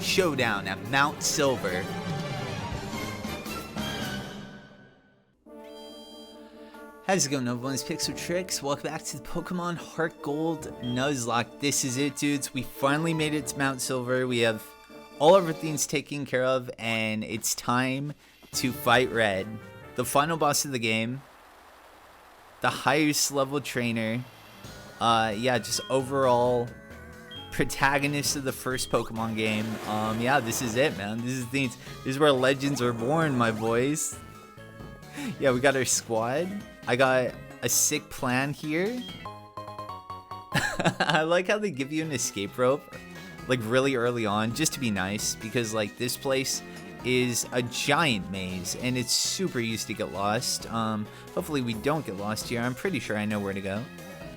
Showdown at Mount Silver. How's it going, everyone? It's Pixxeltrixx. Welcome back to the Pokemon HeartGold Nuzlocke. This is it, dudes. We finally made it to Mount Silver. We have all of our things taken care of, and it's time to fight Red, the final boss of the game, the highest level trainer. Yeah, just overall protagonist of the first Pokemon game. Yeah, this is it, man. This is where legends are born, my boys. Yeah, we got our squad. I got a sick plan here. I like how they give you an escape rope, like really early on, just to be nice, because like this place is a giant maze and it's super easy to get lost. Hopefully we don't get lost here. I'm pretty sure I know where to go.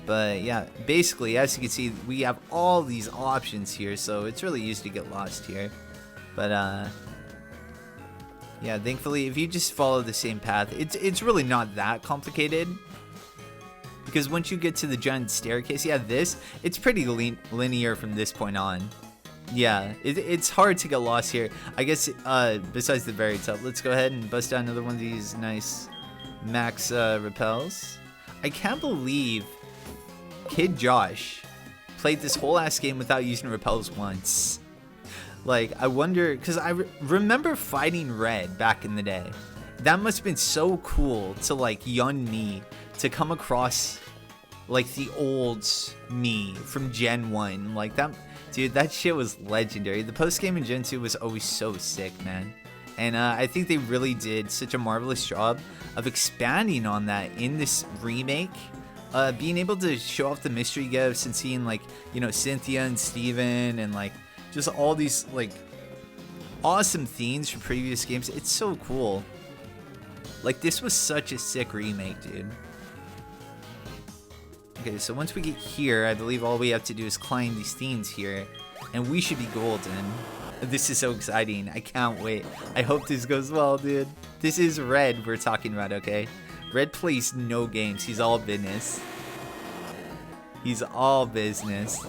But yeah, basically, as you can see, we have all these options here, so it's really easy to get lost here. But yeah, thankfully, if you just follow the same path, it's really not that complicated. Because once you get to the giant staircase, yeah, it's pretty linear from this point on. Yeah, it's hard to get lost here. I guess, besides the very top, let's go ahead and bust out another one of these nice max repels. I can't believe Kid Josh played this whole ass game without using repels once. Like, I wonder, because I remember fighting Red back in the day. That must have been so cool to, like, young me to come across, like, the old me from Gen 1. Like, that, dude, that shit was legendary. The post-game in Gen 2 was always so sick, man. And I think they really did such a marvelous job of expanding on that in this remake. Being able to show off the mystery gifts and seeing, like, you know, Cynthia and Steven and, like, just all these, like, awesome themes from previous games. It's so cool. Like, this was such a sick remake, dude. Okay, so once we get here, I believe all we have to do is climb these themes here, and we should be golden. This is so exciting. I can't wait. I hope this goes well, dude. This is Red we're talking about, okay? Red plays no games. He's all business. He's all business.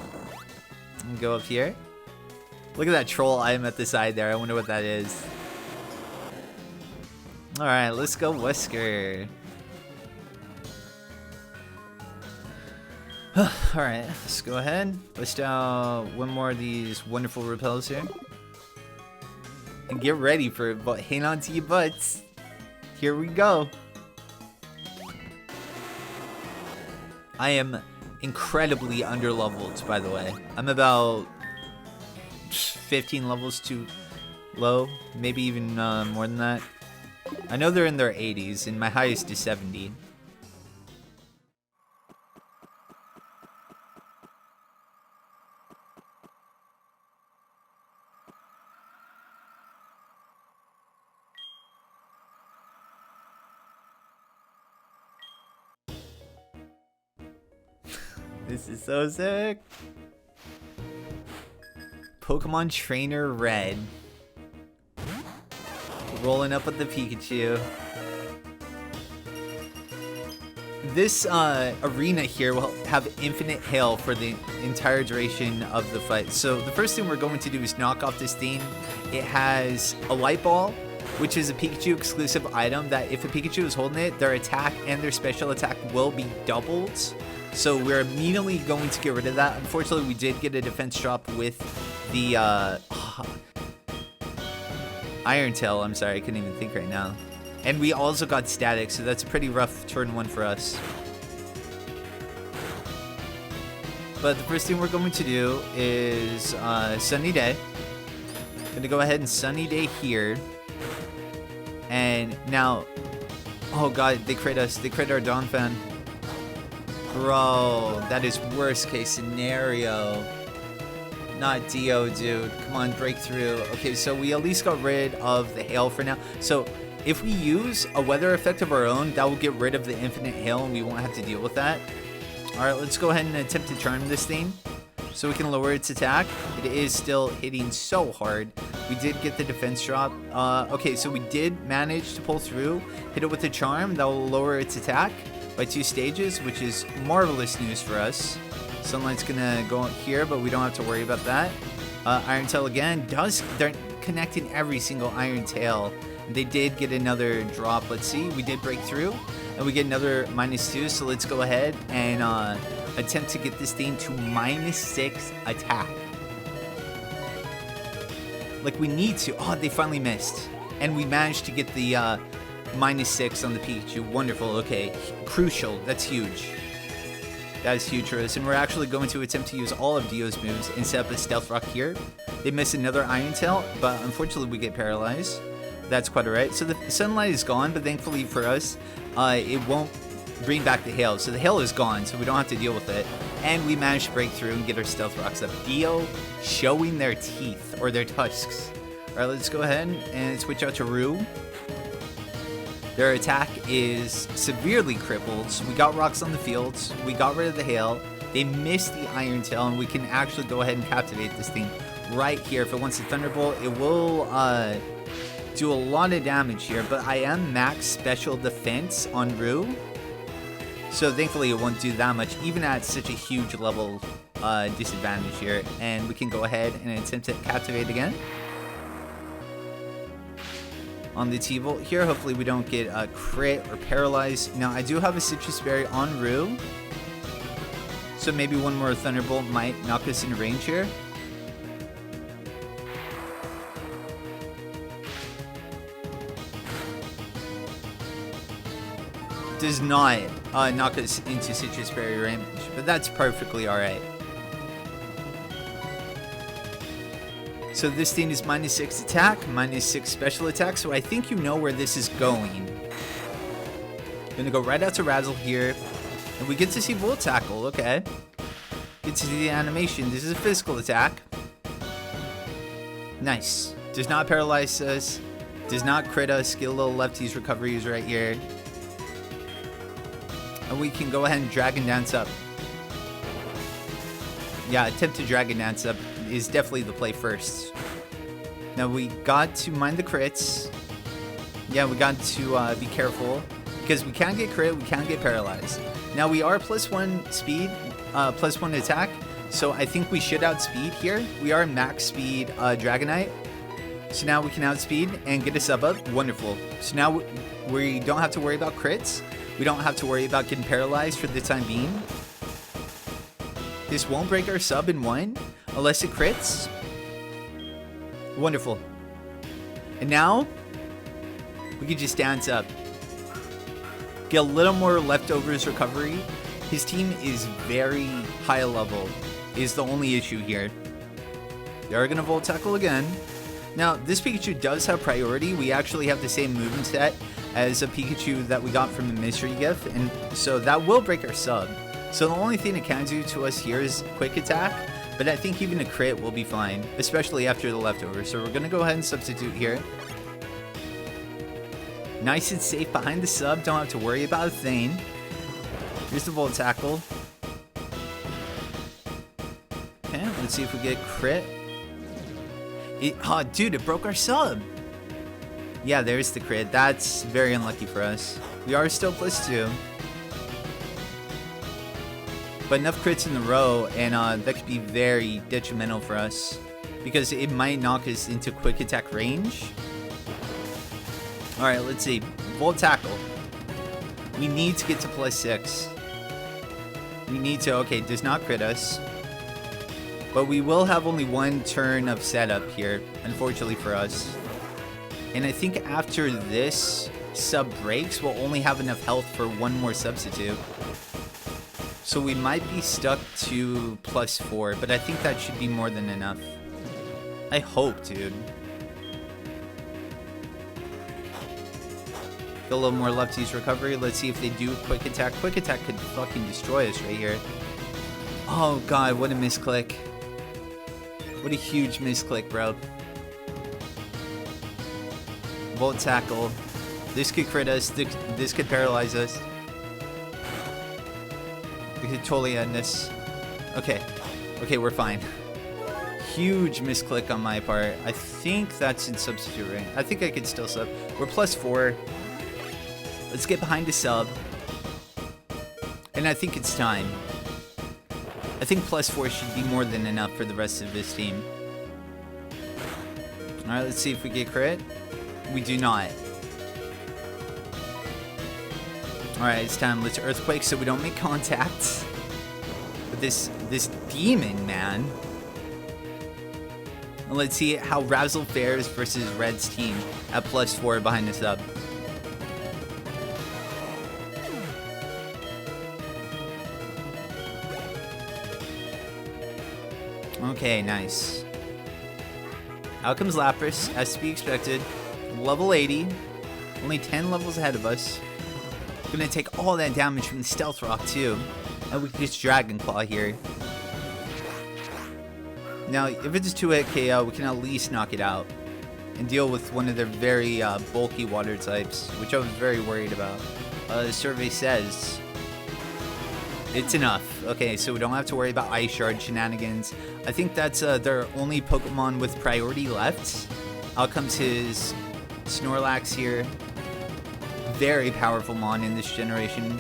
Go up here. Look at that troll item at the side there. I wonder what that is. Alright, let's go Wesker. Alright, let's go ahead. Let's do one more of these wonderful repels here. And get ready for it, but hang on to your butts. Here we go. I am incredibly underleveled, by the way. I'm about 15 levels too low, maybe even more than that. I know they're in their 80s, and my highest is 70. This is so sick. Pokemon Trainer Red. Rolling up with the Pikachu. This arena here will have infinite hail for the entire duration of the fight. So the first thing we're going to do is knock off this thing. It has a light ball, which is a Pikachu exclusive item that if a Pikachu is holding it, their attack and their special attack will be doubled. So we're immediately going to get rid of that. Unfortunately, we did get a defense drop with the Iron Tail. I'm sorry, I couldn't even think right now. And we also got static, so that's a pretty rough turn one for us. But the first thing we're going to do is Sunny Day. Gonna go ahead and Sunny Day here. And now, oh god, they crit us. They crit our Donphan. Bro, that is worst case scenario. Not Dio, dude. Come on, breakthrough. Okay, so we at least got rid of the hail for now. So if we use a weather effect of our own, that will get rid of the infinite hail and we won't have to deal with that. Alright, let's go ahead and attempt to charm this thing so we can lower its attack. It is still hitting so hard. We did get the defense drop. Okay, so we did manage to pull through. Hit it with a charm. That will lower its attack by 2 stages, which is marvelous news for us. Sunlight's gonna go here, but we don't have to worry about that. Iron Tail again. They're connecting every single Iron Tail. They did get another drop. Let's see. We did break through. And we get another -2. So let's go ahead and attempt to get this thing to -6 attack. Like we need to. Oh, they finally missed. And we managed to get the -6 on the Pikachu. Wonderful. Okay. Crucial. That's huge. That is huge for us. And we're actually going to attempt to use all of Dio's moves and set up a Stealth Rock here. They miss another Iron Tail, but unfortunately we get paralyzed. That's quite alright. So the sunlight is gone, but thankfully for us, it won't bring back the hail. So the hail is gone, so we don't have to deal with it. And we managed to break through and get our Stealth Rocks up. Dio showing their teeth, or their tusks. Alright, let's go ahead and switch out to Rue. Their attack is severely crippled, so we got rocks on the field, we got rid of the hail, they missed the Iron Tail, and we can actually go ahead and captivate this thing right here. If it wants to Thunderbolt, it will do a lot of damage here, but I am max special defense on Rue, so thankfully it won't do that much, even at such a huge level disadvantage here, and we can go ahead and attempt to captivate again. On the T-Volt here, hopefully we don't get a crit or paralyzed. Now, I do have a Citrus Berry on Rue, so maybe one more Thunderbolt might knock us into range here. Does not knock us into Citrus Berry range, but that's perfectly alright. So this thing is -6 attack, -6 special attack, so I think you know where this is going. Gonna go right out to Razzle here, and we get to see Volt Tackle, okay. Get to see the animation. This is a physical attack. Nice. Does not paralyze us, does not crit us, get a little lefties recoveries right here. And we can go ahead and Dragon Dance up. Yeah, attempt to Dragon Dance up is definitely the play first. Now we got to mind the crits. Yeah, we got to be careful because we can't get crit, we can't get paralyzed. Now we are +1 speed, +1 attack, so I think we should outspeed here. We are max speed Dragonite, so now we can outspeed and get a sub up. Wonderful. So now we don't have to worry about crits. We don't have to worry about getting paralyzed for the time being. This won't break our sub in one, unless it crits. Wonderful. And now, we can just dance up. Get a little more leftovers recovery. His team is very high level, is the only issue here. They are going to Volt Tackle again. Now, this Pikachu does have priority. We actually have the same movement set as a Pikachu that we got from the mystery gift, and so that will break our sub. So the only thing it can do to us here is quick attack, but I think even a crit will be fine, especially after the leftovers. So we're going to go ahead and substitute here. Nice and safe behind the sub, don't have to worry about a thing. Here's the Volt Tackle. Okay, let's see if we get crit. Oh, dude, it broke our sub. Yeah, there's the crit. That's very unlucky for us. We are still +2. But enough crits in a row, and that could be very detrimental for us. Because it might knock us into quick attack range. Alright, let's see. Volt Tackle. We need to get to +6. We need to, okay, does not crit us. But we will have only one turn of setup here, unfortunately for us. And I think after this sub breaks, we'll only have enough health for one more substitute. So we might be stuck to +4, but I think that should be more than enough. I hope, dude. Get a little more lefties recovery. Let's see if they do quick attack. Quick attack could fucking destroy us right here. Oh god, what a misclick. What a huge misclick, bro. Volt Tackle. This could crit us. This could paralyze us. We could totally end this. Okay. Okay, we're fine. Huge misclick on my part. I think that's in substitute range. I think I could still sub. We're +4. Let's get behind the sub. And I think it's time. I think +4 should be more than enough for the rest of this team. Alright, let's see if we get crit. We do not. Alright, it's time. Let's Earthquake so we don't make contact with this demon, man. And let's see how Razzle fares versus Red's team at +4 behind us up. Okay, nice. Out comes Lapras, as to be expected. Level 80. Only 10 levels ahead of us. Gonna take all that damage from the Stealth Rock too. And we can just Dragon Claw here. Now, if it's a 2-hit KO, we can at least knock it out. And deal with one of their very bulky water types, which I was very worried about. The survey says it's enough. Okay, so we don't have to worry about Ice Shard shenanigans. I think that's their only Pokemon with priority left. Out comes his Snorlax here. Very powerful Mon in this generation.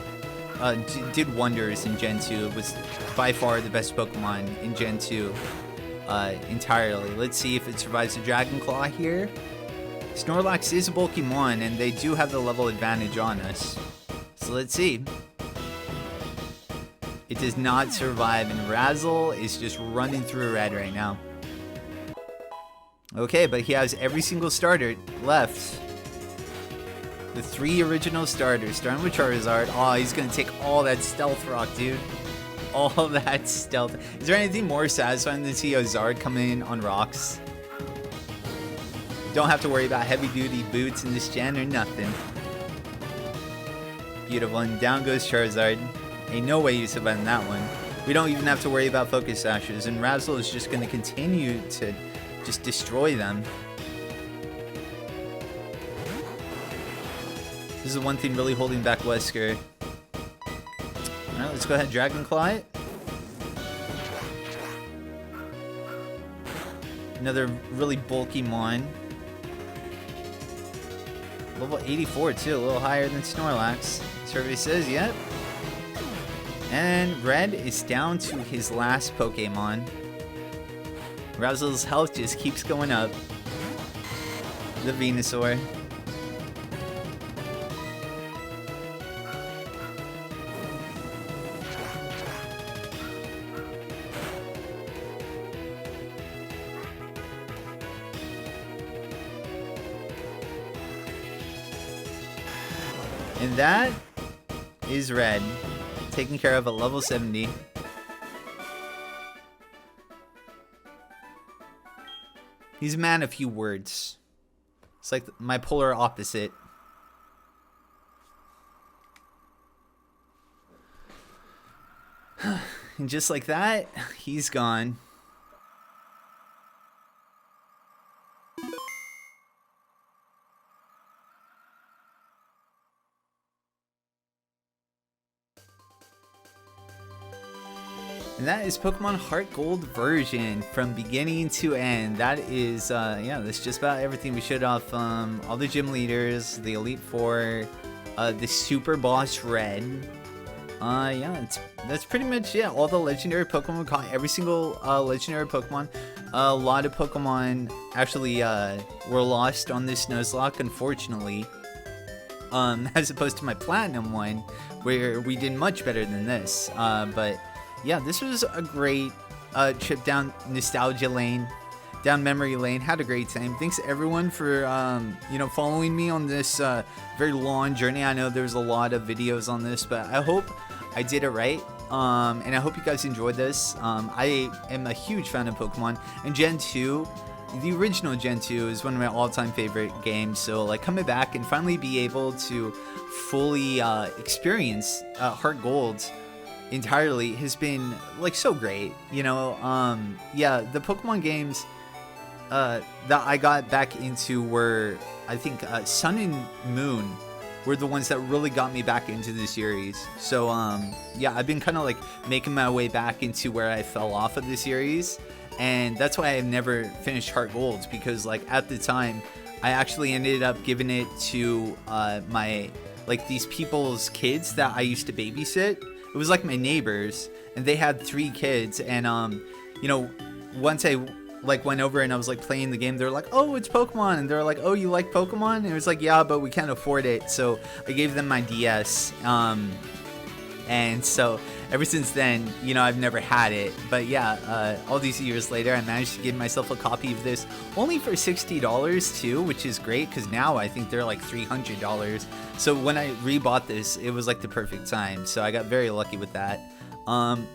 Did wonders in Gen 2. It was by far the best Pokemon in Gen 2 entirely. Let's see if it survives the Dragon Claw here. Snorlax is a bulky Mon, and they do have the level advantage on us. So let's see. It does not survive, and Razzle is just running through red right now. Okay, but he has every single starter left. The 3 original starters, starting with Charizard. Oh, he's going to take all that Stealth Rock, dude. All that stealth. Is there anything more satisfying than see a Zard come in on rocks? Don't have to worry about heavy-duty boots in this gen or nothing. Beautiful, and down goes Charizard. Ain't no way you survive that one. We don't even have to worry about Focus Sashes, and Razzle is just going to continue to just destroy them. This is the one thing really holding back Wesker. Alright, let's go ahead and Dragon Claw it. Another really bulky Mon. Level 84 too, a little higher than Snorlax. Survey says, yep. And Red is down to his last Pokemon. Razzle's health just keeps going up. The Venusaur. And that is Red, taken care of at level 70. He's a man of few words. It's like my polar opposite. And just like that, he's gone. And that is Pokemon HeartGold version from beginning to end. That is, yeah, that's just about everything. We showed off all the gym leaders, the Elite Four, the Super Boss Red. Yeah, that's pretty much, yeah, all the legendary Pokemon we caught. Every single legendary Pokemon. A lot of Pokemon actually were lost on this Nuzlocke, unfortunately. As opposed to my Platinum one, where we did much better than this. But yeah, this was a great trip down nostalgia lane, down memory lane. Had a great time. Thanks everyone for you know, following me on this very long journey. I know there's a lot of videos on this, but I hope I did it right. And I hope you guys enjoyed this. I am a huge fan of Pokemon, and Gen 2, the original Gen 2 is one of my all-time favorite games. So like coming back and finally be able to fully experience HeartGold entirely has been like so great, you know. Yeah, the Pokemon games that I got back into were, I think, Sun and Moon were the ones that really got me back into the series. So yeah, I've been kind of like making my way back into where I fell off of the series, and that's why I've never finished HeartGold, because like at the time I actually ended up giving it to my, like, these people's kids that I used to babysit. It was like my neighbors, and they had 3 kids, and you know, once I like went over and I was like playing the game, they were like, oh, it's Pokemon, and they were like, oh, you like Pokemon? And it was like, yeah, but we can't afford it. So I gave them my DS, and so ever since then, you know, I've never had it. But yeah, all these years later, I managed to give myself a copy of this, only for $60 too, which is great, because now I think they're like $300. So when I rebought this, it was like the perfect time, so I got very lucky with that.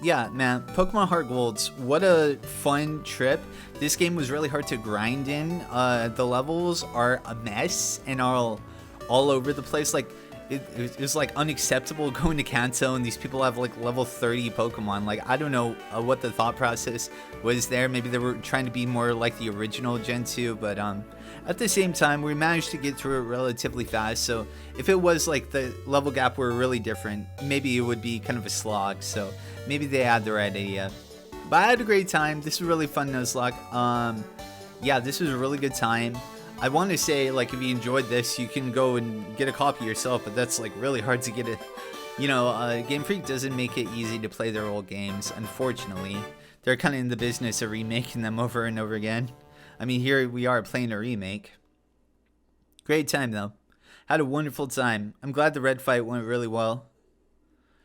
Yeah, man, Pokemon HeartGolds, what a fun trip. This game was really hard to grind in. The levels are a mess and are all over the place. Like, it was like unacceptable going to Kanto and these people have like level 30 Pokemon. Like, I don't know what the thought process was there. Maybe they were trying to be more like the original Gen 2, but at the same time, we managed to get through it relatively fast. So if it was like the level gap were really different, maybe it would be kind of a slog. So maybe they had the right idea. But I had a great time. This was really fun, Nuzlocke. Yeah, this was a really good time. I want to say, like, if you enjoyed this, you can go and get a copy yourself, but that's like really hard to get it. You know, Game Freak doesn't make it easy to play their old games, unfortunately. They're kind of in the business of remaking them over and over again. I mean, here we are playing a remake. Great time, though. Had a wonderful time. I'm glad the red fight went really well.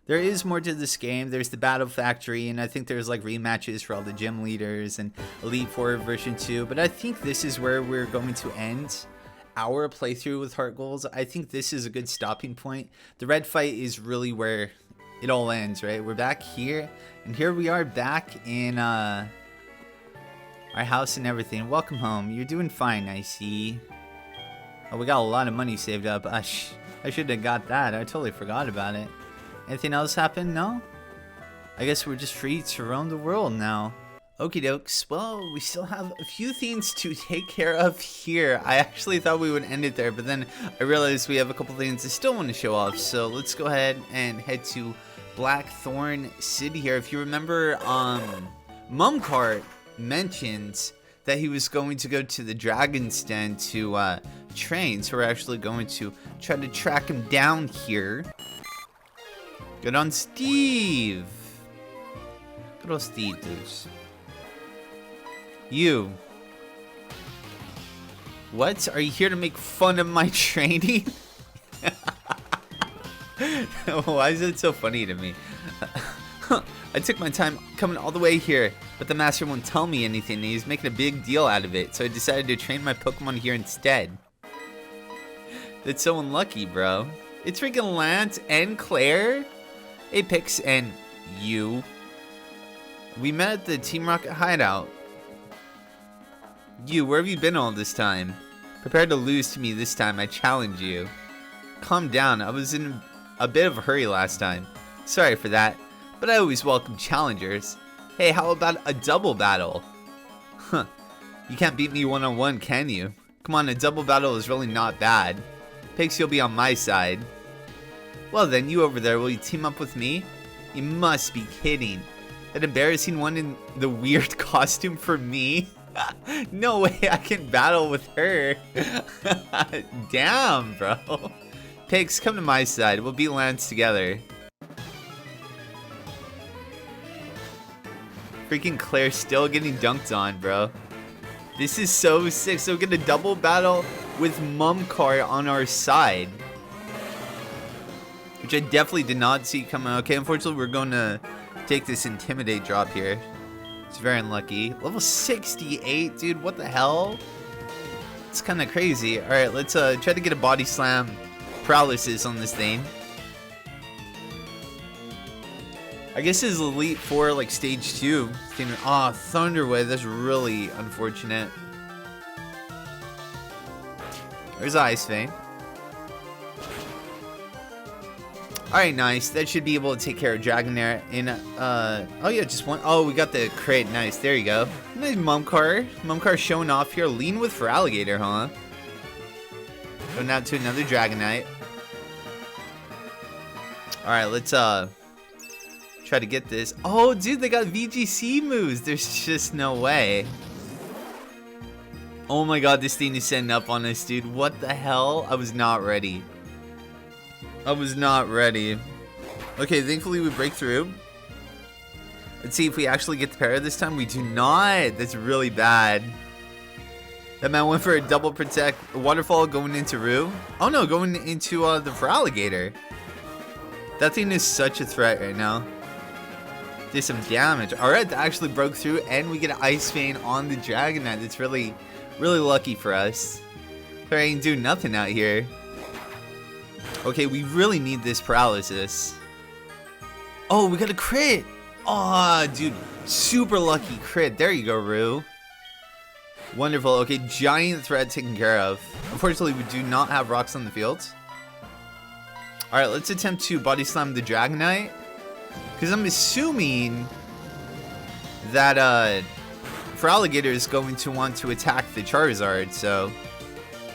There is more to this game. There's the Battle Factory, and I think there's like rematches for all the gym leaders and Elite Four version 2. But I think this is where we're going to end our playthrough with HeartGold. I think this is a good stopping point. The red fight is really where it all ends, right? We're back here, and here we are back in our house and everything. Welcome home. You're doing fine, I see. Oh, we got a lot of money saved up. I should have got that. I totally forgot about it. Anything else happen? No? I guess we're just free to roam the world now. Okie dokes. Well, we still have a few things to take care of here. I actually thought we would end it there, but then I realized we have a couple things I still want to show off. So let's go ahead and head to Blackthorn City here. If you remember, Mumcart mentioned that he was going to go to the Dragon's Den to train. So we're actually going to try to track him down here. Good on Steve. Good old Steve, dudes. You. What? Are you here to make fun of my training? Why is it so funny to me? I took my time coming all the way here, but the master won't tell me anything, and he's making a big deal out of it, so I decided to train my Pokemon here instead. That's so unlucky, bro. It's freaking Lance and Claire? Hey, Pix and you. We met at the Team Rocket hideout. You, where have you been all this time? Prepare to lose to me this time, I challenge you. Calm down, I was in a bit of a hurry last time. Sorry for that, but I always welcome challengers. Hey, how about a double battle? Huh, you can't beat me one-on-one, can you? Come on, a double battle is really not bad. Pix, you'll be on my side. Well then, you over there, will you team up with me? You must be kidding. That embarrassing one in the weird costume for me? No way I can battle with her. Damn, bro. Pix, come to my side. We'll beat Lance together. Freaking Claire still getting dunked on, bro. This is so sick. So we're gonna double battle with Mumcart on our side. Which I definitely did not see coming. Okay, unfortunately, we're going to take this Intimidate drop here. It's very unlucky. Level 68, dude. What the hell? It's kind of crazy. All right, let's try to get a Body Slam paralysis on this thing. I guess his Elite Four, like Stage 2. Ah, Thunder Wave. That's really unfortunate. There's Ice Vein. Alright, nice. That should be able to take care of Dragonair in, oh yeah, just one. Oh, we got the crate. Nice. There you go. Nice Mumcart. Mumcart showing off here. Lean with for Alligator, huh? Going out to another Dragonite. Alright, let's, try to get this. Oh, dude, they got VGC moves. There's just no way. Oh my god, this thing is setting up on us, dude. What the hell? I was not ready. I was not ready. Okay, thankfully we break through. Let's see if we actually get the parry this time. We do not. That's really bad. That man went for a double protect. Waterfall going into Rue. Oh no, going into the Feraligatr. That thing is such a threat right now. Did some damage. Alright, that actually broke through, and we get an Ice Vein on the Dragonite. That's really, really lucky for us. I ain't doing nothing out here. Okay, we really need this paralysis. Oh, we got a crit. Oh, dude. Super lucky crit. There you go, Rue. Wonderful. Okay, giant threat taken care of. Unfortunately, we do not have rocks on the field. Alright, let's attempt to body slam the Dragonite. Because I'm assuming that Feraligatr is going to want to attack the Charizard, so...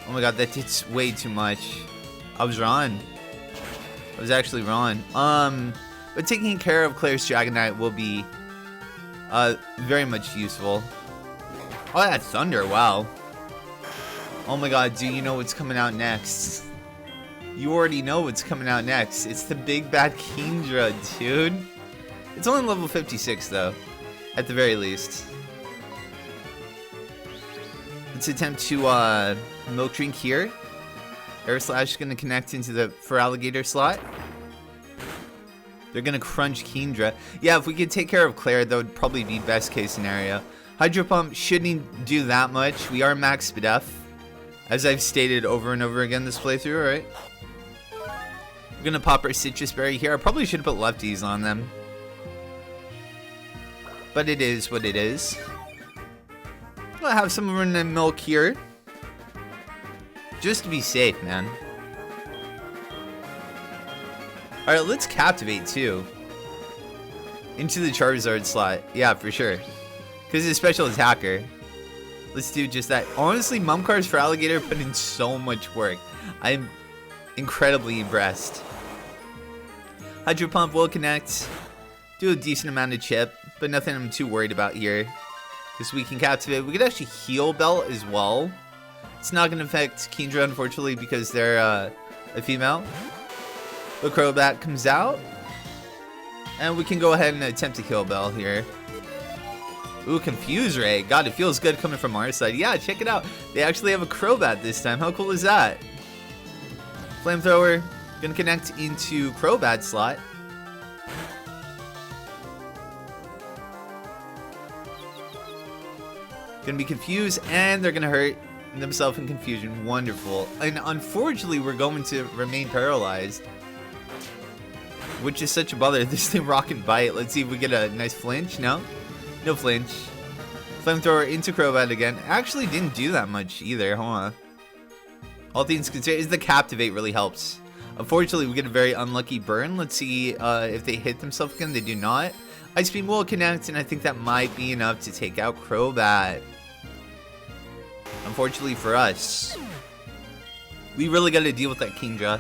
Oh my god, that did way too much. I was wrong. I was actually wrong. But taking care of Claire's Dragonite will be very much useful. Oh, that Thunder, wow. Oh my god, do you know what's coming out next? You already know what's coming out next. It's the big bad Kingdra, dude. It's only level 56 though, at the very least. Let's attempt to Milk Drink here. Air Slash is going to connect into the Feraligatr slot. They're going to crunch Kingdra. Yeah, if we could take care of Claire, that would probably be best case scenario. Hydro Pump shouldn't do that much. We are max Spadef, as I've stated over and over again this playthrough, right? We're going to pop our Citrus Berry here. I probably should have put lefties on them. But it is what it is. I'll have some in the milk here. Just to be safe, man. Alright, let's Captivate too. Into the Charizard slot. Yeah, for sure. Because it's a special attacker. Let's do just that. Honestly, Mumkar's Feraligatr put in so much work. I'm incredibly impressed. Hydro Pump will connect. Do a decent amount of chip, but nothing I'm too worried about here. Because we can Captivate. We could actually Heal Belt as well. It's not going to affect Kingdra, unfortunately, because they're a female. The Crobat comes out. And we can go ahead and attempt to Heal Bell here. Ooh, Confuse Ray. God, it feels good coming from our side. Yeah, check it out. They actually have a Crobat this time. How cool is that? Flamethrower. Going to connect into Crobat slot. Going to be confused, and they're going to hurt themselves in confusion. Wonderful. And unfortunately, we're going to remain paralyzed, which is such a bother. This thing Rock and Bite. Let's see if we get a nice flinch. No? No flinch. Flamethrower into Crobat again. Actually didn't do that much either, huh? All things considered, is the Captivate really helps. Unfortunately, we get a very unlucky burn. Let's see if they hit themselves again. They do not. Ice Beam will connect, and I think that might be enough to take out Crobat. Unfortunately for us. We really got to deal with that Kingdra.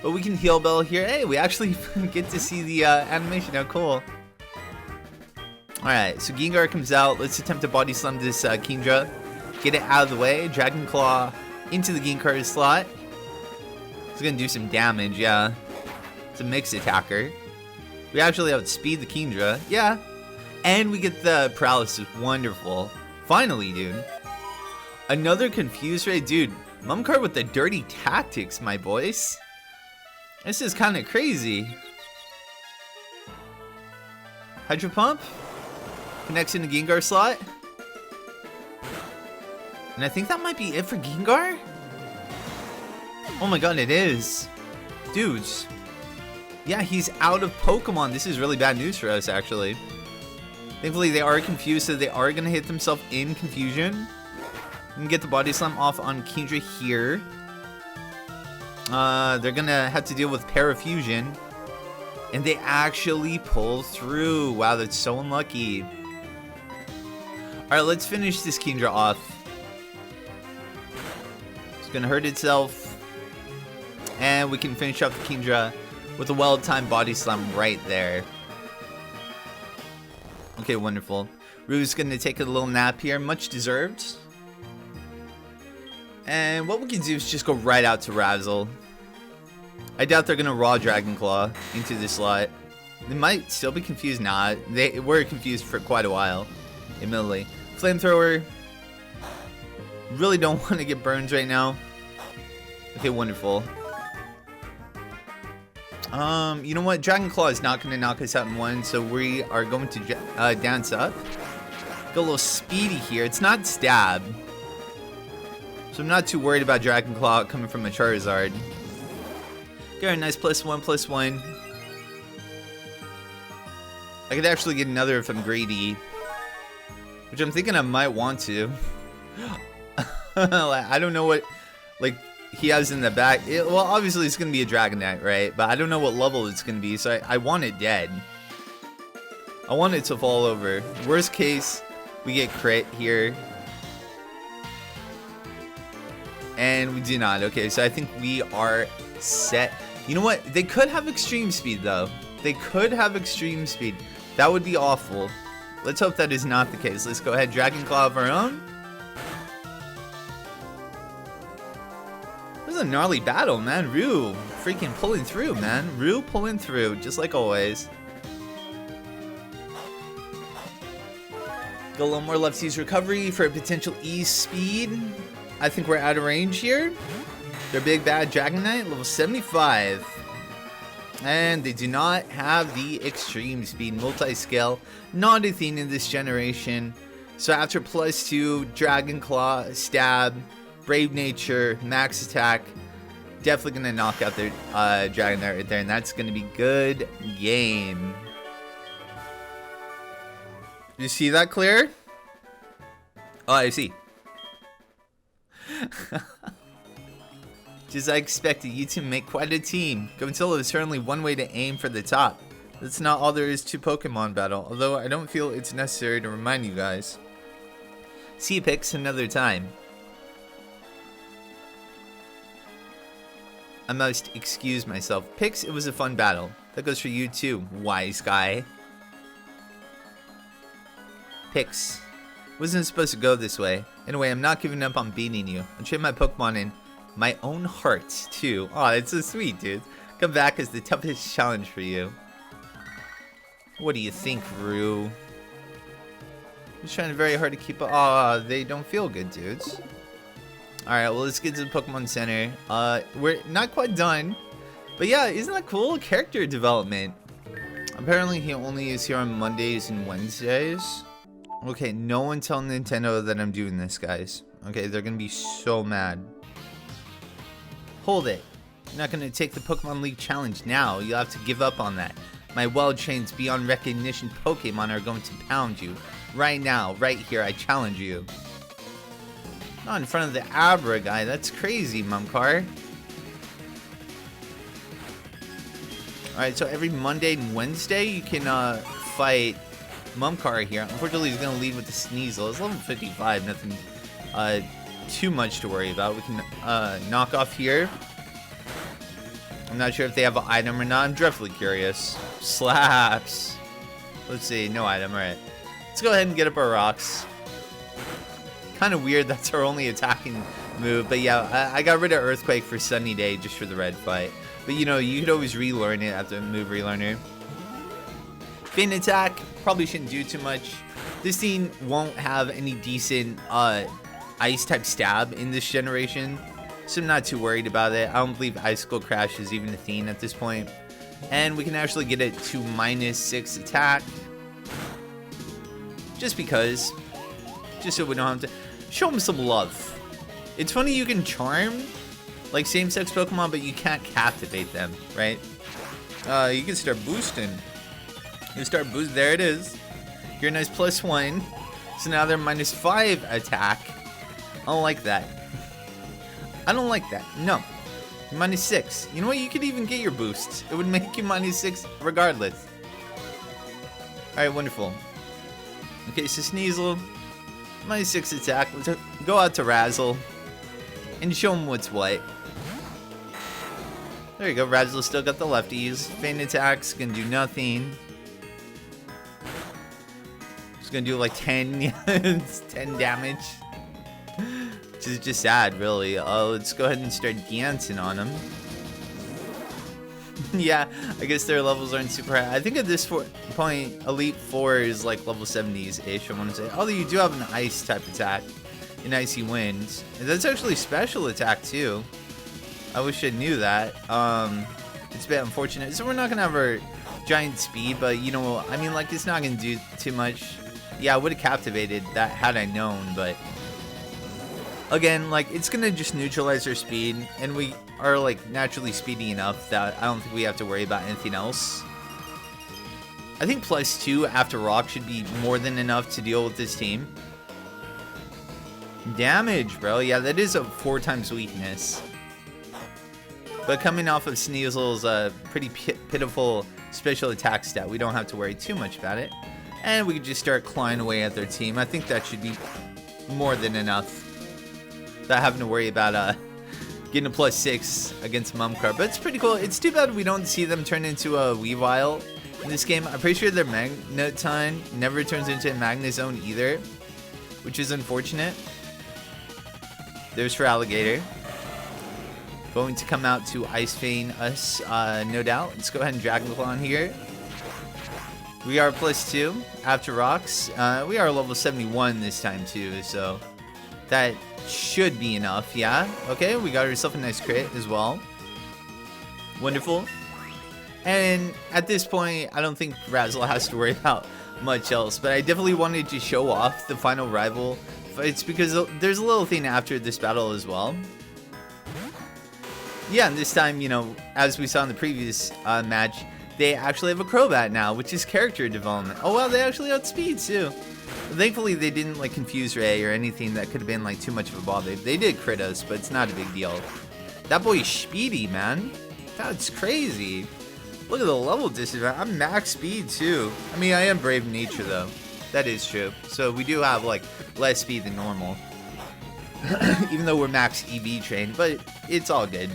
But we can Heal Bell here. Hey, we actually get to see the animation. How cool. Alright, so Gengar comes out. Let's attempt to Body Slam this Kingdra. Get it out of the way. Dragon Claw into the Gengar slot. It's going to do some damage, yeah. It's a mixed attacker. We actually outspeed the Kingdra. Yeah. And we get the Paralysis. Wonderful. Finally, dude. Another Confuse Ray. Dude, Mumkar with the dirty tactics, my boys. This is kind of crazy. Hydro Pump. Connects in the Gengar slot. And I think that might be it for Gengar. Oh my god, it is. Dudes. Yeah, he's out of Pokemon. This is really bad news for us, actually. Thankfully, they are confused, so they are going to hit themselves in confusion. We can get the Body Slam off on Kingdra here. They're going to have to deal with Parafusion. And they actually pull through. Wow, that's so unlucky. Alright, let's finish this Kingdra off. It's going to hurt itself. And we can finish up the Kingdra with a well-timed Body Slam right there. Okay, wonderful. Rue's going to take a little nap here. Much deserved. And what we can do is just go right out to Razzle. I doubt they're going to Raw Dragon Claw into this slot. They might still be confused. Nah, they were confused for quite a while. Admittedly. Flamethrower. Really don't want to get burns right now. Okay, wonderful. You know what? Dragon Claw is not going to knock us out in one, so we are going to dance up. Go a little speedy here. It's not stab. So I'm not too worried about Dragon Claw coming from a Charizard. Got a nice +1/+1. I could actually get another if I'm greedy. Which I'm thinking I might want to. I don't know what, like, he has in the back. Well, obviously it's going to be a Dragonite, right? But I don't know what level it's going to be, so I want it dead. I want it to fall over. Worst case, we get crit here. And we do not. Okay, so I think we are set. You know what? They could have extreme speed, though. They could have extreme speed. That would be awful. Let's hope that is not the case. Let's go ahead, Dragon Claw of our own. This is a gnarly battle, man. Rue freaking pulling through, man. Rue pulling through, just like always. Go a little more left seize recovery for a potential ease speed. I think we're out of range here. Their big bad Dragonite, level 75. And they do not have the extreme speed multi-scale. Not a thing in this generation. So after +2, Dragon Claw, Stab, Brave Nature, Max Attack, definitely going to knock out their Dragonite right there. And that's going to be good game. You see that clear? Oh, I see. Just I expected, you two make quite a team. Godzilla is certainly one way to aim for the top. That's not all there is to Pokemon battle, although I don't feel it's necessary to remind you guys. See you, Pix, another time. I must excuse myself. Pix, it was a fun battle. That goes for you too, wise guy. Pix, wasn't supposed to go this way. Anyway, I'm not giving up on beating you. I'll train my Pokemon in my own heart, too. Aw, it's so sweet, dude. Come back as the toughest challenge for you. What do you think, Rue? I'm trying very hard to keep up. Aw, they don't feel good, dudes. Alright, well, let's get to the Pokemon Center. We're not quite done. But yeah, isn't that cool? Character development. Apparently, he only is here on Mondays and Wednesdays. Okay, no one tell Nintendo that I'm doing this, guys. Okay, they're gonna be so mad. Hold it. You're not gonna take the Pokemon League challenge now. You'll have to give up on that. My well-trained, beyond recognition Pokemon are going to pound you. Right now, right here, I challenge you. Not in front of the Abra guy. That's crazy, Mumcar. Alright, so every Monday and Wednesday, you can fight Mumcar here. Unfortunately, he's going to lead with the Sneasel. It's level 55, nothing too much to worry about. We can knock off here. I'm not sure if they have an item or not. I'm dreadfully curious. Slaps. Let's see, no item. Alright. Let's go ahead and get up our rocks. Kind of weird that's our only attacking move. But yeah, I got rid of Earthquake for Sunny Day just for the red fight. But you know, you could always relearn it after move relearner. Feint Attack. Probably shouldn't do too much. This team won't have any decent ice type stab in this generation, so I'm not too worried about it. I don't believe Icicle Crash is even a thing at this point. And we can actually get it to -6 attack. Just because. Just so we don't have to show them some love. It's funny you can charm like same-sex Pokemon, but you can't captivate them, right? You can start boosting. You start boost. There it is. You're a nice +1. So now they're -5 attack. I don't like that. I don't like that. No. -6. You know what? You could even get your boosts. It would make you -6 regardless. Alright, wonderful. Okay, so Sneasel. -6 attack. Let's go out to Razzle. And show him what's what. There you go. Razzle still got the lefties. Feint Attack's gonna do nothing. It's gonna do like 10, 10 damage. Which is just sad, really. Let's go ahead and start dancing on him. Yeah, I guess their levels aren't super high. I think at this point, Elite 4 is like level 70s-ish, I want to say. Although you do have an ice type attack, an icy wind. And that's actually special attack too. I wish I knew that. It's a bit unfortunate. So we're not going to have our giant speed, but you know, I mean, like, it's not going to do too much. Yeah, I would have captivated that had I known, but again, like, it's going to just neutralize our speed, and we are, like, naturally speedy enough that I don't think we have to worry about anything else. I think +2 after rock should be more than enough to deal with this team. Damage, bro. Yeah, that is a 4 times weakness. But coming off of Sneasel's pretty pitiful special attack stat, we don't have to worry too much about it. And we can just start clawing away at their team. I think that should be more than enough. Without having to worry about getting a +6 against Mumcar. But it's pretty cool. It's too bad we don't see them turn into a Weavile in this game. I'm pretty sure their Magnetine never turns into a Magnezone either, which is unfortunate. There's for Alligator. Going to come out to Ice Vein us, no doubt. Let's go ahead and Dragon Claw on here. We are +2 after rocks. We are level 71 this time too, so that should be enough. Yeah, okay, we got ourselves a nice crit as well. Wonderful. And at this point, I don't think Razzle has to worry about much else, but I definitely wanted to show off the final rival. It's because there's a little thing after this battle as well. Yeah, and this time, you know, as we saw in the previous match, they actually have a Crobat now, which is character development. Oh, wow, they actually outspeed, too. Thankfully, they didn't, like, confuse Ray or anything that could have been, like, too much of a bother. They did crit us, but it's not a big deal. That boy's speedy, man. That's crazy. Look at the level disadvantage. I'm max speed, too. I mean, I am Brave Nature, though. That is true. So we do have, like, less speed than normal. Even though we're max EV trained, but it's all good.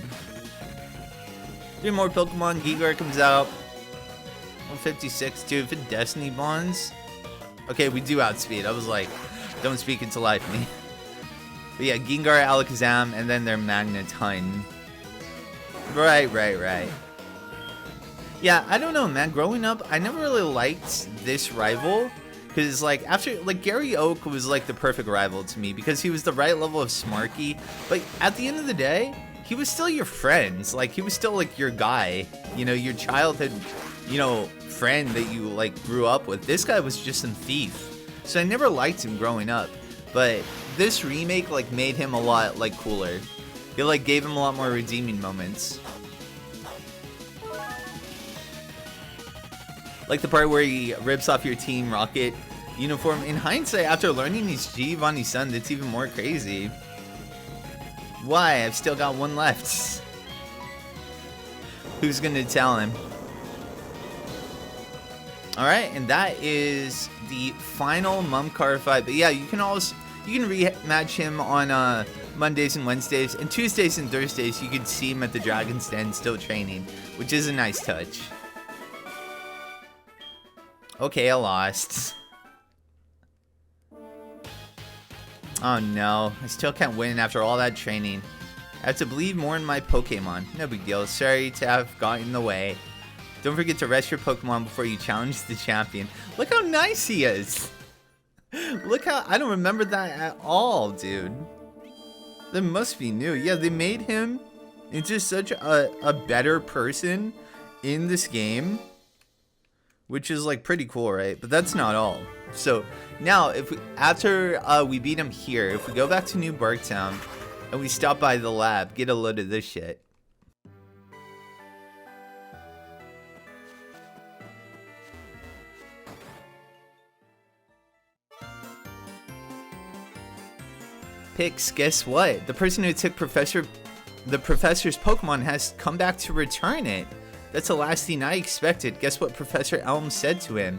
3 more Pokemon. Gengar comes out. 156 too. If it Destiny Bonds. Okay, we do outspeed. I was like, don't speak into life, me. But yeah, Gengar, Alakazam, and then their Magnetine. Right. Yeah, I don't know, man. Growing up, I never really liked this rival. Because, like, after, like, Gary Oak was, like, the perfect rival to me. Because he was the right level of Smarky. But at the end of the day, he was still your friends. Like, he was still, like, your guy. You know, your childhood, you know, friend that you, like, grew up with. This guy was just some thief. So I never liked him growing up. But this remake, like, made him a lot, like, cooler. It, like, gave him a lot more redeeming moments. Like the part where he rips off your Team Rocket uniform. In hindsight, after learning he's Giovanni's son, that's even more crazy. Why? I've still got one left. Who's gonna tell him? Alright, and that is the final Mumcar fight. But yeah, you can rematch him on Mondays and Wednesdays. And Tuesdays and Thursdays, you can see him at the Dragon's Den still training, which is a nice touch. Okay, I lost. Oh no, I still can't win after all that training. I have to believe more in my Pokemon. No big deal, sorry to have gotten in the way. Don't forget to rest your Pokemon before you challenge the champion. Look how nice he is. Look how, I don't remember that at all, dude. That must be new. Yeah, they made him into such a better person in this game. Which is, like, pretty cool, right? But that's not all. So now, if we, after we beat him here, if we go back to New Barktown and we stop by the lab, get a load of this shit. Pix, guess what? The person who took the professor's Pokemon has come back to return it. That's the last thing I expected. Guess what Professor Elm said to him?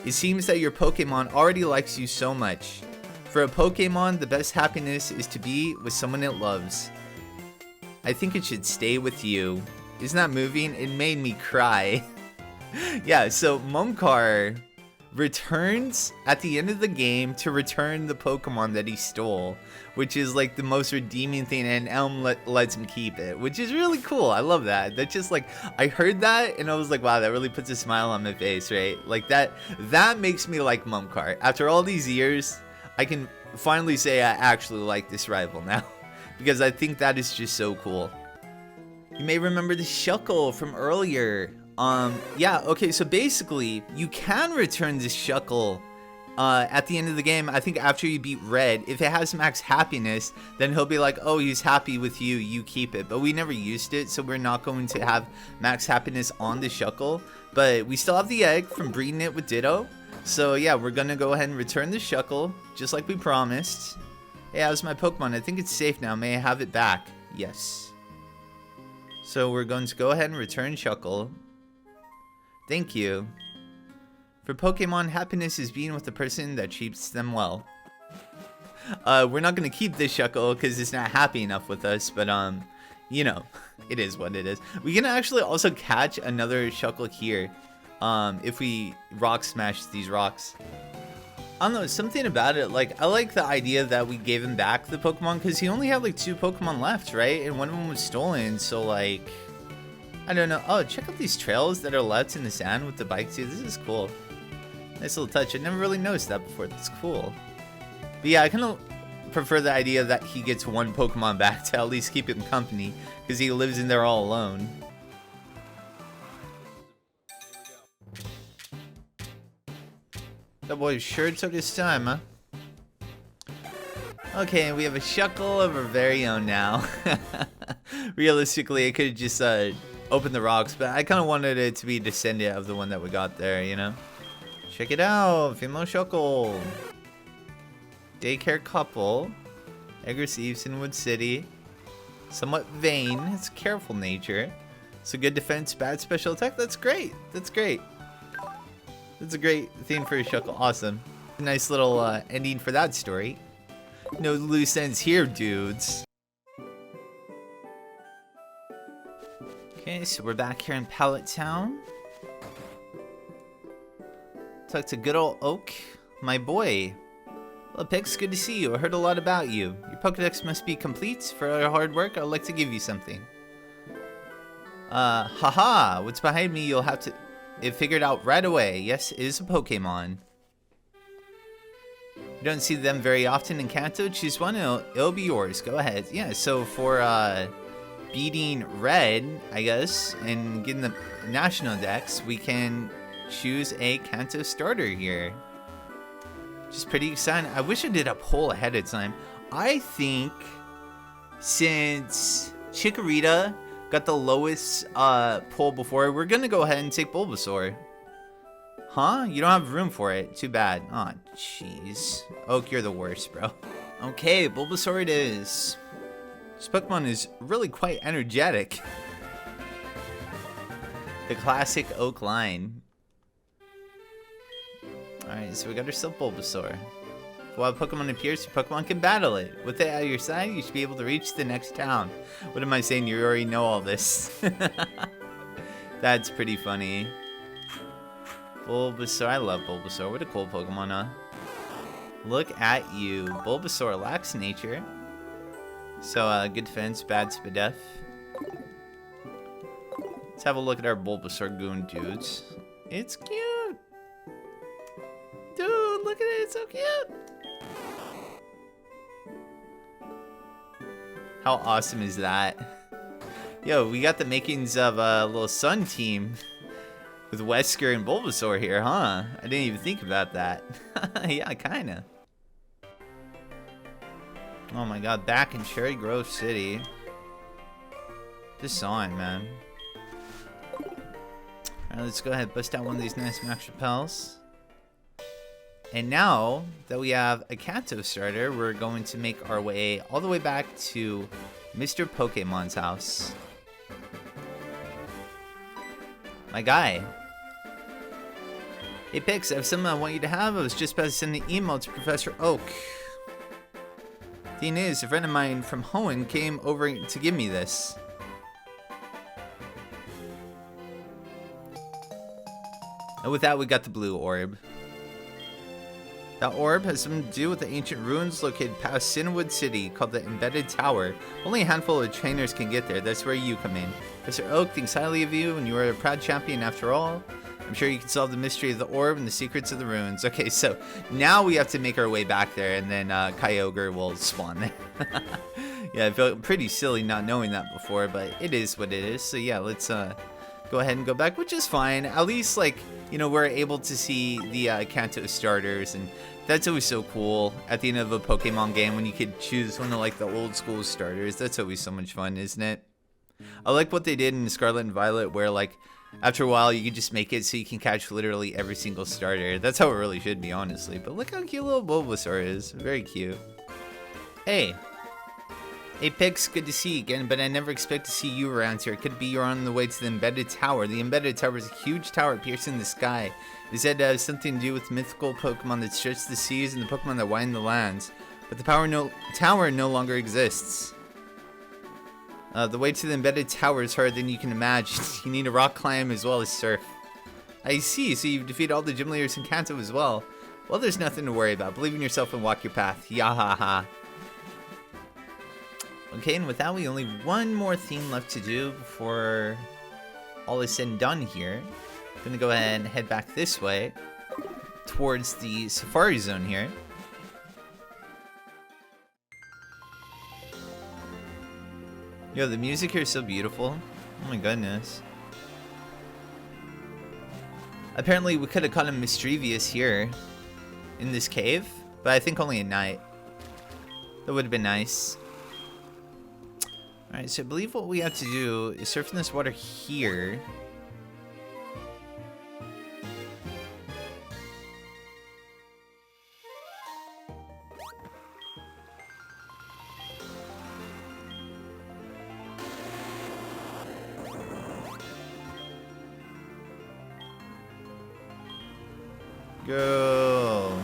It seems that your Pokemon already likes you so much. For a Pokemon, the best happiness is to be with someone it loves. I think it should stay with you. Isn't that moving? It made me cry. Yeah, so Mumcar returns at the end of the game to return the Pokemon that he stole, which is like the most redeeming thing, and Elm lets him keep it, which is really cool. I love that. That's just like, I heard that and I was like, wow, that really puts a smile on my face, right? Like that makes me like Mumcart. After all these years, I can finally say I actually like this rival now because I think that is just so cool. You may remember the Shuckle from earlier. Yeah, okay, so basically, you can return this Shuckle at the end of the game. I think after you beat Red, if it has max happiness, then he'll be like, oh, he's happy with you, you keep it. But we never used it, so we're not going to have max happiness on the Shuckle. But we still have the egg from breeding it with Ditto. So yeah, we're gonna go ahead and return the Shuckle, just like we promised. Hey, how's my Pokemon? I think it's safe now. May I have it back? Yes. So we're going to go ahead and return Shuckle. Thank you. For Pokemon, happiness is being with the person that treats them well. We're not going to keep this Shuckle because it's not happy enough with us, but you know, it is what it is. We can actually also catch another Shuckle here if we rock smash these rocks. I don't know, something about it, like, I like the idea that we gave him back the Pokemon, because he only had, like, 2 Pokemon left, right? And one of them was stolen, so, like, I don't know. Oh, check out these trails that are left in the sand with the bike, too. This is cool. Nice little touch. I never really noticed that before. That's cool. But, yeah, I kind of prefer the idea that he gets 1 Pokemon back to at least keep him company, because he lives in there all alone. That boy sure took his time, huh? Okay, we have a Shuckle of our very own now. Realistically, I could have just opened the rocks, but I kind of wanted it to be a descendant of the one that we got there, you know? Check it out, female Shuckle. Daycare couple. Egg receives in Wood City. Somewhat vain. It's careful nature. So good defense, bad special attack. That's great. That's great. That's a great theme for a Shuckle. Awesome. Nice little ending for that story. No loose ends here, dudes. Okay, so we're back here in Pallet Town. Talk to good old Oak, my boy. Hello, Pix. Good to see you. I heard a lot about you. Your Pokedex must be complete. For all your hard work, I'd like to give you something. Haha. What's behind me? You'll have to... It figured out right away. Yes, it is a Pokemon. You don't see them very often in Kanto. Choose one and it'll be yours. Go ahead. Yeah, so for beating Red, I guess, and getting the National Dex, we can choose a Kanto starter here. Which is pretty exciting. I wish I did a poll ahead of time. I think since Chikorita got the lowest pull before, we're gonna go ahead and take Bulbasaur. Huh? You don't have room for it. Too bad. Aw, oh, jeez. Oak, you're the worst, bro. Okay, Bulbasaur it is. This Pokemon is really quite energetic. The classic Oak line. Alright, so we got ourselves Bulbasaur. While a Pokemon appears, your Pokemon can battle it. With it at your side, you should be able to reach the next town. What am I saying? You already know all this. That's pretty funny. Bulbasaur. I love Bulbasaur. What a cool Pokemon, huh? Look at you. Bulbasaur lacks nature. So, good defense, bad Spadef. Let's have a look at our Bulbasaur goon dudes. It's cute. Dude, look at it. It's so cute. How awesome is that? Yo, we got the makings of a little Sun team with Wesker and Bulbasaur here, huh? I didn't even think about that. Yeah, kinda. Oh my god, back in Cherry Grove City. Just sawing, man. Alright, let's go ahead and bust out one of these nice Max Repels. And now that we have a Kanto starter, we're going to make our way all the way back to Mr. Pokemon's house. My guy. Hey Pix, I have something I want you to have. I was just about to send an email to Professor Oak. Thing is, a friend of mine from Hoenn came over to give me this. And with that, we got the blue orb. That orb has something to do with the ancient ruins located past Cinewood City called the Embedded Tower. Only a handful of trainers can get there. That's where you come in. Mr. Oak thinks highly of you, and you are a proud champion after all. I'm sure you can solve the mystery of the orb and the secrets of the ruins. Okay, so now we have to make our way back there, and then Kyogre will spawn there. Yeah, I felt pretty silly not knowing that before, but it is what it is. So yeah, let's go ahead and go back, which is fine. At least, like, you know, we're able to see the Kanto starters, and that's always so cool at the end of a Pokemon game when you could choose one of, like, the old school starters. That's always so much fun, isn't it? I like what they did in Scarlet and Violet, where, like, after a while, you can just make it so you can catch literally every single starter. That's how it really should be, honestly. But look how cute little Bulbasaur is. Very cute. Hey. Hey, Pix, good to see you again, but I never expect to see you around here. It could be you're on the way to the Embedded Tower. The Embedded Tower is a huge tower piercing the sky. It said it has something to do with mythical Pokemon that stretch the seas and the Pokemon that widen the lands. But the tower no longer exists. The way to the Embedded Tower is harder than you can imagine. You need a rock climb as well as surf. I see, so you've defeated all the gym leaders in Kanto as well. Well, there's nothing to worry about. Believe in yourself and walk your path. Yahaha. Okay, and with that, we only one more theme left to do before all is said and done here. I'm gonna go ahead and head back this way towards the Safari Zone here. Yo, the music here is so beautiful. Oh my goodness. Apparently, we could have caught a Mischievous here in this cave, but I think only at night. That would have been nice. Alright, so I believe what we have to do is surf in this water here. Go.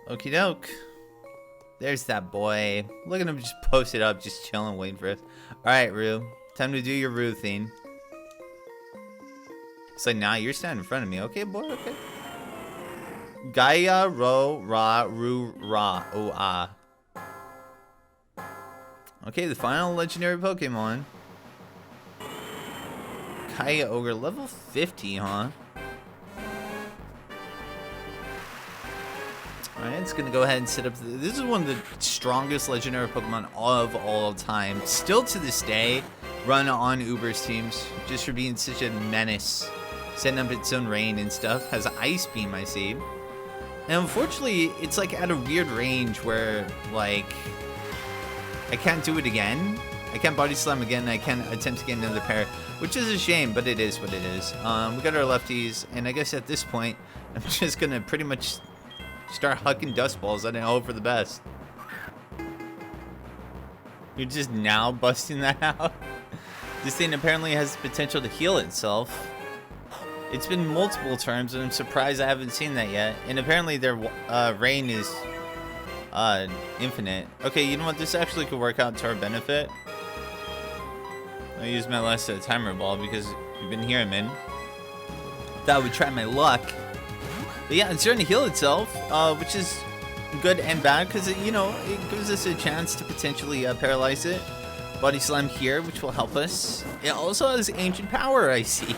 Okie doke. There's that boy. Look at him just posted up, just chilling, waiting for us. Alright, Rue. Time to do your Rue thing. It's like, nah, you're standing in front of me. Okay, boy, okay. Gaia, Ro, Ra, Ru, Ra, O, Ah. Okay, the final legendary Pokemon. Kyogre, level 50, huh? Alright, it's gonna go ahead and set up. This is one of the strongest legendary Pokemon of all time. Still to this day, run on Uber's teams just for being such a menace. Setting up its own rain and stuff. Has Ice Beam, I see. And unfortunately, it's like at a weird range where, like, I can't do it again. I can't Body Slam again. I can't attempt to get another pair, which is a shame, but it is what it is. We got our lefties, and I guess at this point, I'm just gonna pretty much start hucking dust balls and hope for the best. You're just now busting that out? This thing apparently has the potential to heal itself. It's been multiple turns, and I'm surprised I haven't seen that yet. And apparently their rain is infinite. Okay, you know what? This actually could work out to our benefit. I'll use my last timer ball because you've been here, man. Thought I would try my luck. But yeah, it's starting to heal itself, which is good and bad because, you know, it gives us a chance to potentially paralyze it. Body Slam here, which will help us. It also has Ancient Power, I see.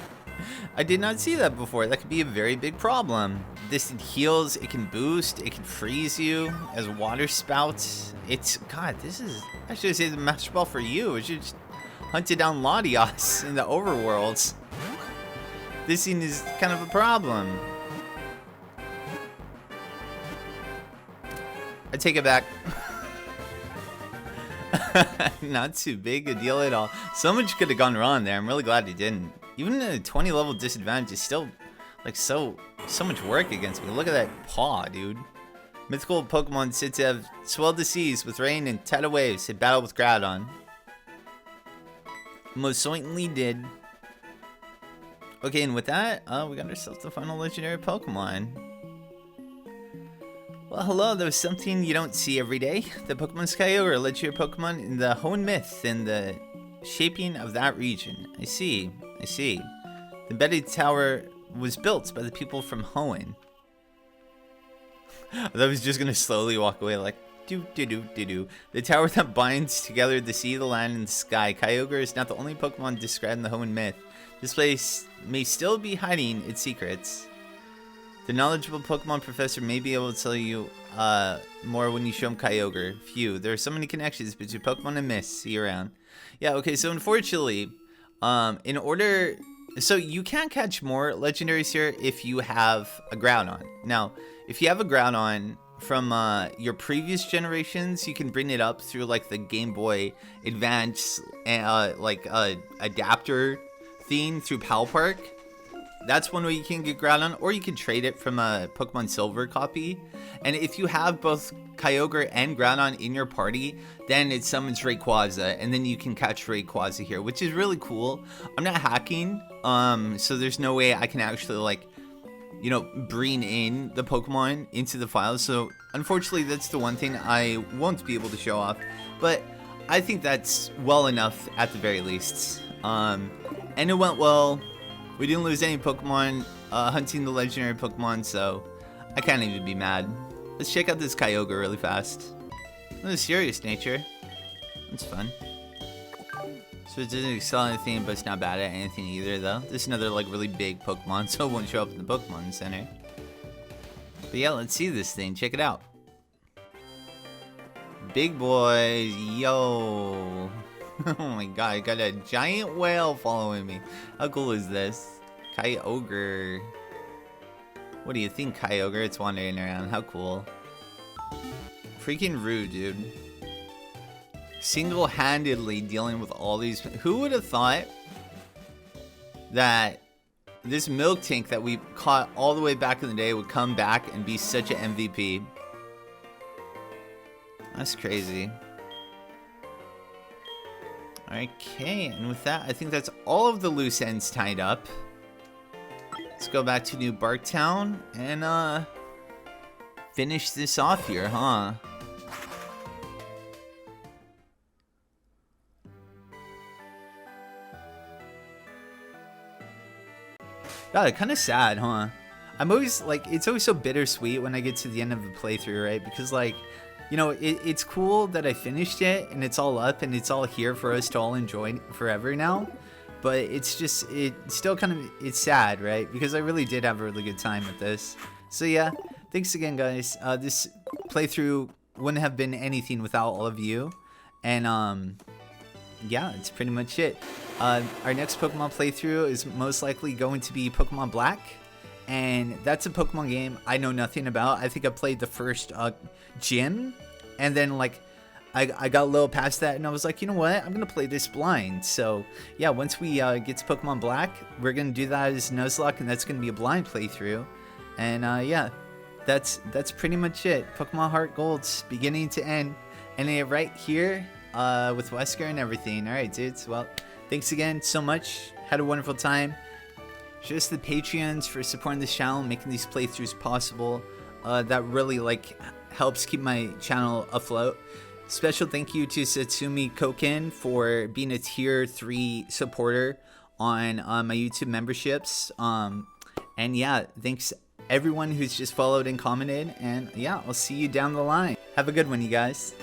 I did not see that before. That could be a very big problem. This heals, it can boost, it can freeze you as Water Spout. It's, God, this is, I should say the Master Ball for you. It should just hunted down Latios in the overworlds. This thing is kind of a problem. I take it back. Not too big a deal at all. So much could have gone wrong there. I'm really glad he didn't. Even a 20 level disadvantage is still like so much work against me. Look at that paw, dude. Mythical Pokemon said to have swelled the seas with rain and tidal waves. It battled with Groudon. Most certainly did. Okay, and with that, we got ourselves the final legendary Pokemon. Well, hello, there's something you don't see every day. The Pokemon Kyogre, a legendary Pokemon in the Hoenn myth and the shaping of that region. I see. The embedded tower was built by the people from Hoenn. I was just gonna slowly walk away like do do do do do. The tower that binds together the sea, the land, and the sky. Kyogre is not the only Pokemon described in the Hoenn myth. This place may still be hiding its secrets. The knowledgeable Pokemon professor may be able to tell you more when you show him Kyogre. Phew, there are so many connections between Pokemon and myths. See you around. Yeah, okay, so unfortunately, in order... So you can't catch more legendaries here if you have a Groudon. Now, if you have a Groudon from your previous generations, you can bring it up through like the Game Boy Advance adapter thing through Pal Park. That's one way you can get Groudon, or you can trade it from a Pokemon Silver copy. And if you have both Kyogre and Groudon in your party, then it summons Rayquaza, and then you can catch Rayquaza here, which is really cool. I'm not hacking, so there's no way I can actually, like, you know, bring in the Pokemon into the files. So unfortunately, that's the one thing I won't be able to show off. But I think that's well enough at the very least. And it went well. We didn't lose any Pokemon hunting the legendary Pokemon, so I can't even be mad. Let's check out this Kyogre really fast. The serious nature. That's fun. So it doesn't excel at anything, but it's not bad at anything either, though. This is another like really big Pokemon, so it won't show up in the Pokemon Center. But yeah, let's see this thing. Check it out. Big boys, yo. Oh my god, I got a giant whale following me. How cool is this? Kyogre. What do you think, Kyogre? It's wandering around. How cool. Freaking rude, dude. Single-handedly dealing with all these... Who would have thought that this milk tank that we caught all the way back in the day would come back and be such an MVP? That's crazy. Okay, and with that, I think that's all of the loose ends tied up. Let's go back to New Barktown and finish this off here, huh? God, kind of sad, huh? I'm always like, it's always so bittersweet when I get to the end of the playthrough, right? Because like, you know, it's cool that I finished it and it's all up and it's all here for us to all enjoy forever now. But it's just, it's still kind of, it's sad, right? Because I really did have a really good time with this. So yeah, thanks again, guys. This playthrough wouldn't have been anything without all of you. And yeah, it's pretty much it. Our next Pokemon playthrough is most likely going to be Pokemon Black. And that's a Pokemon game I know nothing about. I think I played the first gym, and then like I got a little past that, and I was like, you know what, I'm gonna play this blind. So yeah, once we get to Pokemon Black, we're gonna do that as Nuzlocke, and that's gonna be a blind playthrough. And yeah, that's pretty much it. Pokemon HeartGold, beginning to end, and right here with Wesker and everything. All right, dudes. Well, thanks again so much. Had a wonderful time. Just the Patreons for supporting this channel, making these playthroughs possible. That really like helps keep my channel afloat. Special thank you to Satsumi Koken for being a tier 3 supporter on my YouTube memberships. And yeah, thanks everyone who's just followed and commented. And yeah, I'll see you down the line. Have a good one, you guys.